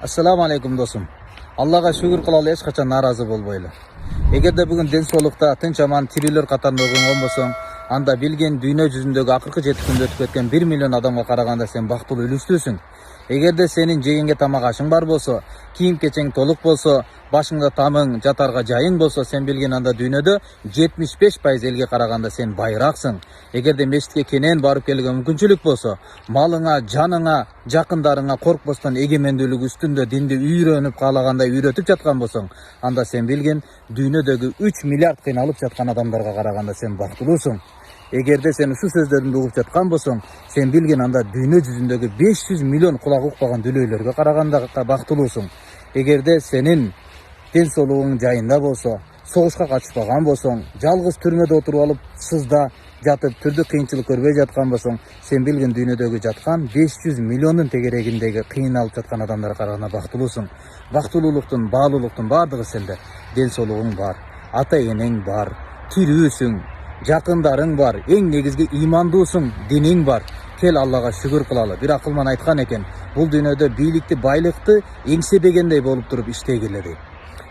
Assalamu alaikum dostum. Allah'a şükür kılalı eç kaçan narazı bolboylu. Egerde bugün den soolukta tınç aman tiriler katarında ogun olmasın, anda bilgen dünya yüzündегі akırkı жеткенде өтүп кеткен 1 миллион адамга караганда sen бактылуу үлүстүүсүң. Эгерде сенин жегенге тамак ашың бар болсо, кийим кечең толук болсо, башыңда тамың, жатарга жайың болсо, sen билген анда дүйнөдө 75% элге караганда sen байраксың. Эгерде мешитке кенен барып келүүгө мүмкүнчүлүк болсо, малыңа, жаныңа, жакындарыңа коркпостон эгемендүүлүк үстүндө динди үйрөнүп каалагандай үйрөтүп жаткан болсоң, анда sen билген дүйнөдөгү 3 миллиард кыйналып жаткан адамдарга караганда sen бактылуусуң. Эгерде сен ушул сөздөрүмдү угуп жаткан болсоң, сен билген анда дүйнө жүзүндөгү 500 миллион кулак укпаган дүлөйлөргө караганда бактылуусуң. Эгерде сенин ден соолугуң жайында болсо, согушка катышпаган болсоң, жалгыз түрмөдө отуруп алып сызда жатып түрдүк кыйынчылык көрбөй жаткан болсоң, сен билген дүйнөдөгү жаткан 500 миллиондун тегерегиндеги кыйналып жаткан адамдарга караганда бактылуусуң. Бактылуулуктун, баалуулуктун баардыгы сенде. Ден соолугуң бар, ата энең бар, тирүүсүң, жакындарың бар, эң негизги ыймандуусуң, диниң бар. Кел Аллага шүгүр кылалы. Бир акылман айткан экен, бул дүйнөдө бийликти, байлыкты эңсебегендей болуп туруп иштей келе дейт.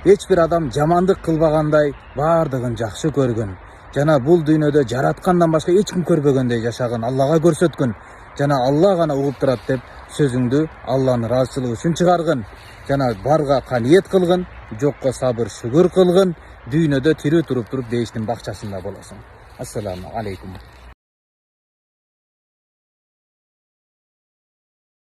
Эч бир адам жамандык кылбагандай баардыгын жакшы көргөн. Жана бул дүйнөдө жараткандан башка эч ким көрбөгөндөй жашаган, Аллага көрсөткөн. Жана Алла гана угуп турат деп сөзүңдү Алланын ыраазычылыгы үчүн чыгаргын. Жана барга каниет кылгын, жокко сабыр шүгүр кылгын. Дүйнөдө тирүү туруп дейиштин бакчасында болосуң. Ассаламу алейкум.